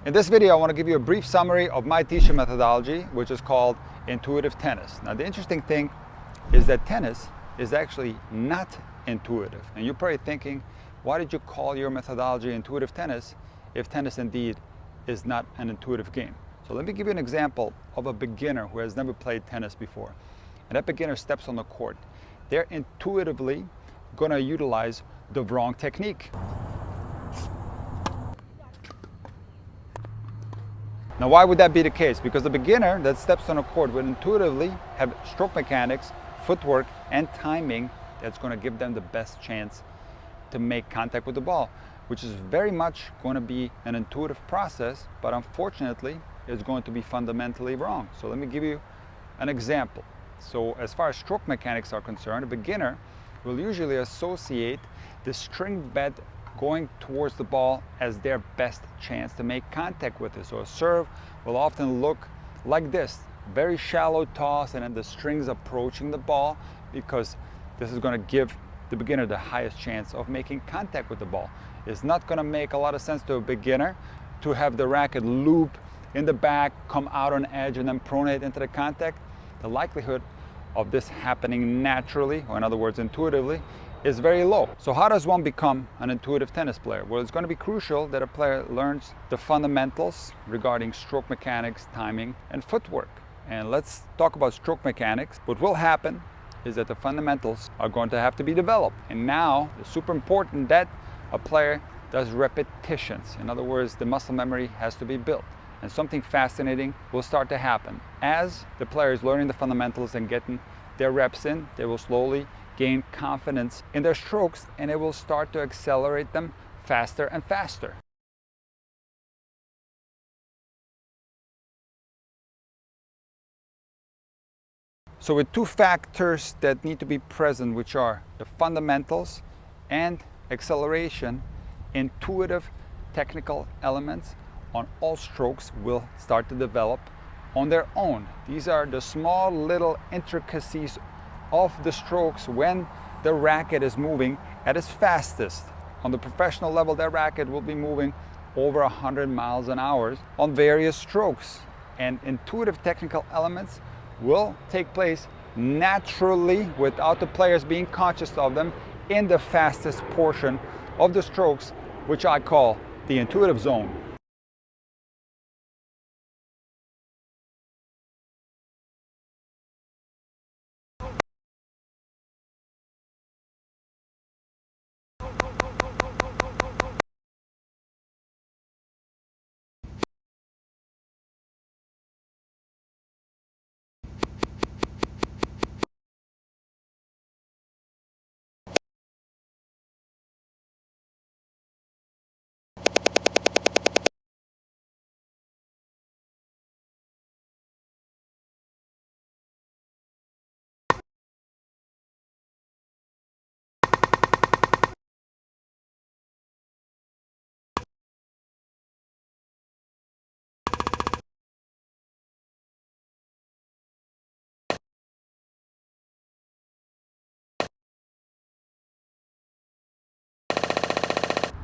In this video, I want to give you a brief summary of my teaching methodology, which is called intuitive tennis. Now, the interesting thing is that tennis is actually not intuitive. And you're probably thinking, why did you call your methodology intuitive tennis if tennis indeed is not an intuitive game? So let me give you an example of a beginner who has never played tennis before. And that beginner steps on the court. They're intuitively going to utilize the wrong technique. Now, why would that be the case? Because the beginner that steps on a court would intuitively have stroke mechanics, footwork, and timing that's going to give them the best chance to make contact with the ball, which is very much going to be an intuitive process, but unfortunately, it's going to be fundamentally wrong. So let me give you an example. So as far as stroke mechanics are concerned, a beginner will usually associate the string bed going towards the ball as their best chance to make contact with it. So a serve will often look like this, very shallow toss, and then the strings approaching the ball, because this is going to give the beginner the highest chance of making contact with the ball. It's not going to make a lot of sense to a beginner to have the racket loop in the back, come out on edge, and then pronate into the contact. The likelihood of this happening naturally, or in other words, intuitively, is very low. So how does one become an intuitive tennis player? Well, it's going to be crucial that a player learns the fundamentals regarding stroke mechanics, timing, and footwork. And let's talk about stroke mechanics. What will happen is that the fundamentals are going to have to be developed. And now it's super important that a player does repetitions. In other words, the muscle memory has to be built. And something fascinating will start to happen. As the player is learning the fundamentals and getting their reps in, they will slowly gain confidence in their strokes, and it will start to accelerate them faster and faster. So with two factors that need to be present, which are the fundamentals and acceleration, intuitive technical elements on all strokes will start to develop on their own. These are the small little intricacies of the strokes when the racket is moving at its fastest. On the professional level, that racket will be moving over 100 miles an hour on various strokes. And intuitive technical elements will take place naturally without the players being conscious of them in the fastest portion of the strokes, which I call the intuitive zone.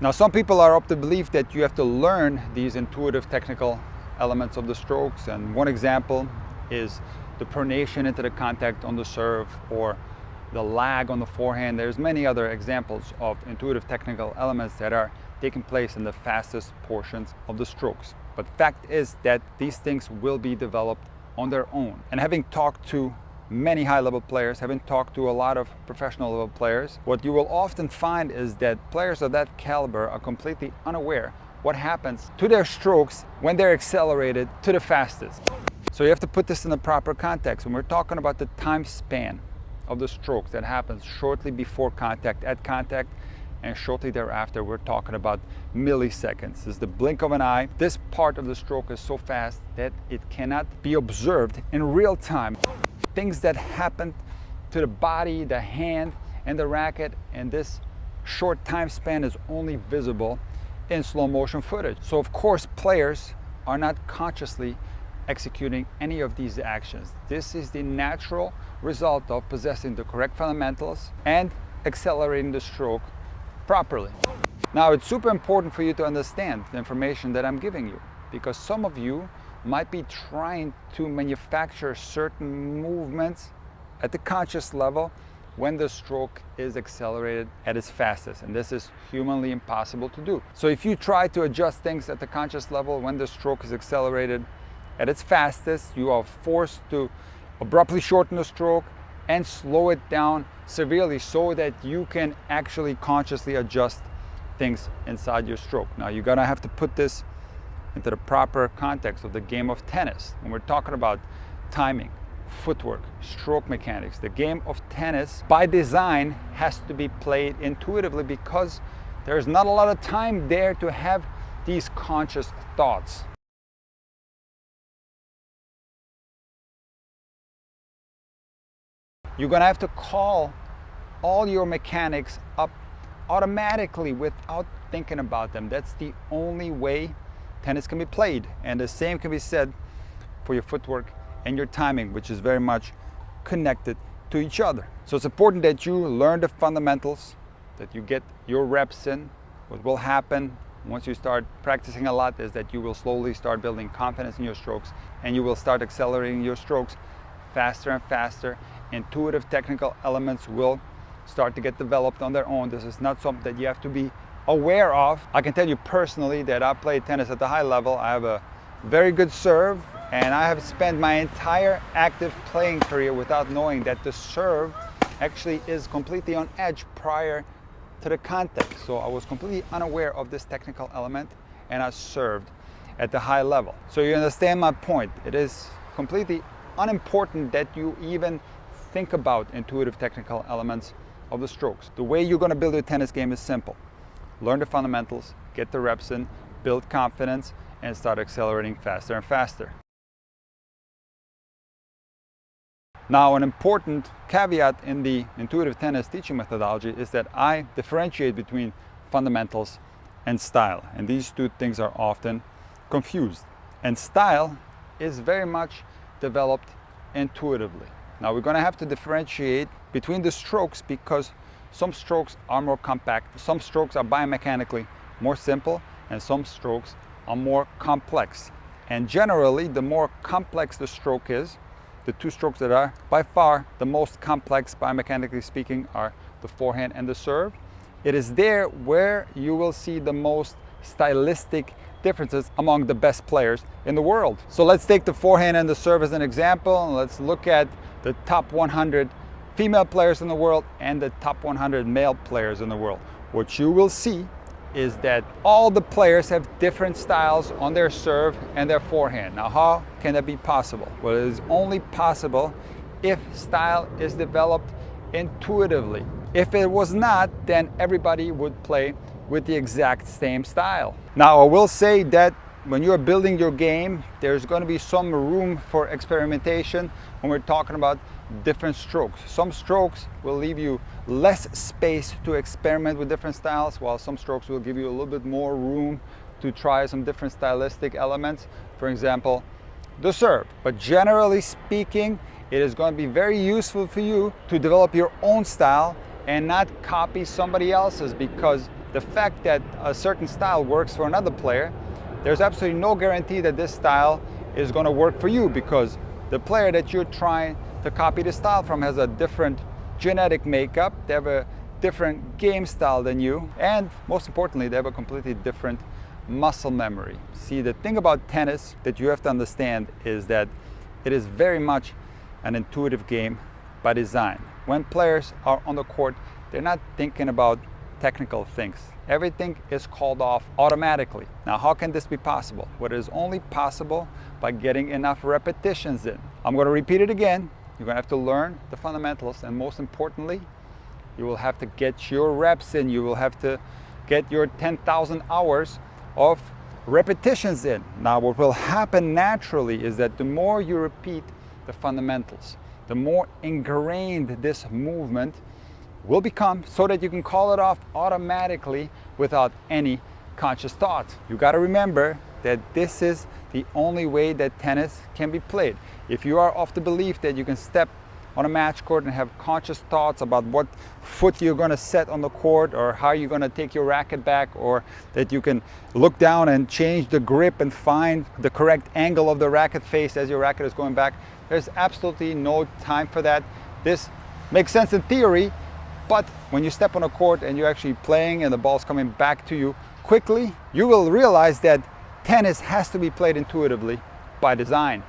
Now, some people are of the belief that you have to learn these intuitive technical elements of the strokes, and one example is the pronation into the contact on the serve or the lag on the forehand. There's many other examples of intuitive technical elements that are taking place in the fastest portions of the strokes. But the fact is that these things will be developed on their own. And having talked to many high-level players, having talked to a lot of professional level players, what you will often find is that players of that caliber are completely unaware what happens to their strokes when they're accelerated to the fastest. So you have to put this in the proper context. When we're talking about the time span of the strokes that happens shortly before contact, at contact, and shortly thereafter, we're talking about milliseconds. It's the blink of an eye. This part of the stroke is so fast that it cannot be observed in real time. Things that happen to the body, the hand, and the racket in this short time span is only visible in slow motion footage. So of course, players are not consciously executing any of these actions. This is the natural result of possessing the correct fundamentals and accelerating the stroke properly. Now, it's super important for you to understand the information that I'm giving you. because some of you might be trying to manufacture certain movements at the conscious level when the stroke is accelerated at its fastest, and this is humanly impossible to do. So if you try to adjust things at the conscious level when the stroke is accelerated at its fastest, you are forced to abruptly shorten the stroke and slow it down severely so that you can actually consciously adjust things inside your stroke. Now you're gonna have to put this into the proper context of the game of tennis. When we're talking about timing, footwork, stroke mechanics, the game of tennis by design has to be played intuitively because there's not a lot of time there to have these conscious thoughts. You're gonna have to call all your mechanics up automatically without thinking about them. That's the only way tennis can be played. And the same can be said for your footwork and your timing, which is very much connected to each other. So it's important that you learn the fundamentals, that you get your reps in. What will happen once you start practicing a lot is that you will slowly start building confidence in your strokes, and you will start accelerating your strokes faster and faster. Intuitive technical elements will start to get developed on their own. This is not something that you have to be aware of. I can tell you personally that I play tennis at the high level. I have a very good serve, and I have spent my entire active playing career without knowing that the serve actually is completely on edge prior to the contact. So I was completely unaware of this technical element, and I served at the high level. So you understand my point. It is completely unimportant that you even think about intuitive technical elements of the strokes. The way you're going to build your tennis game is simple. Learn the fundamentals, get the reps in, build confidence, and start accelerating faster and faster. Now, an important caveat in the intuitive tennis teaching methodology is that I differentiate between fundamentals and style, and these two things are often confused. And style is very much developed intuitively. Now we're going to have to differentiate between the strokes because some strokes are more compact, some strokes are biomechanically more simple, and some strokes are more complex. And generally, the more complex the stroke is, the two strokes that are by far the most complex biomechanically speaking are the forehand and the serve. It is there where you will see the most stylistic differences among the best players in the world. So let's take the forehand and the serve as an example, and let's look at the top 100 female players in the world and the top 100 male players in the world. What you will see is that all the players have different styles on their serve and their forehand. Now, how can that be possible? Well, it is only possible if style is developed intuitively. If it was not, then everybody would play with the exact same style. Now, I will say that when you're building your game, there's going to be some room for experimentation when we're talking about different strokes. Some strokes will leave you less space to experiment with different styles, while some strokes will give you a little bit more room to try some different stylistic elements. For example, the serve. But generally speaking, it is going to be very useful for you to develop your own style and not copy somebody else's, because the fact that a certain style works for another player, there's absolutely no guarantee that this style is going to work for you, because the player that you're trying to copy the style from has a different genetic makeup, they have a different game style than you, and most importantly, they have a completely different muscle memory. See, the thing about tennis that you have to understand is that it is very much an intuitive game by design. When players are on the court, they're not thinking about technical things. Everything is called off automatically. Now, how can this be possible? Well, it is only possible by getting enough repetitions in. I'm going to repeat it again. You're going to have to learn the fundamentals, and most importantly, you will have to get your reps in. You will have to get your 10,000 hours of repetitions in. Now, what will happen naturally is that the more you repeat the fundamentals, the more ingrained this movement will become, so that you can call it off automatically without any conscious thought. You got to remember that this is the only way that tennis can be played. If you are of the belief that you can step on a match court and have conscious thoughts about what foot you're going to set on the court, or how you're going to take your racket back, or that you can look down and change the grip and find the correct angle of the racket face as your racket is going back. There's absolutely no time for that. This makes sense in theory, but when you step on a court and you're actually playing and the ball's coming back to you quickly, you will realize that tennis has to be played intuitively by design.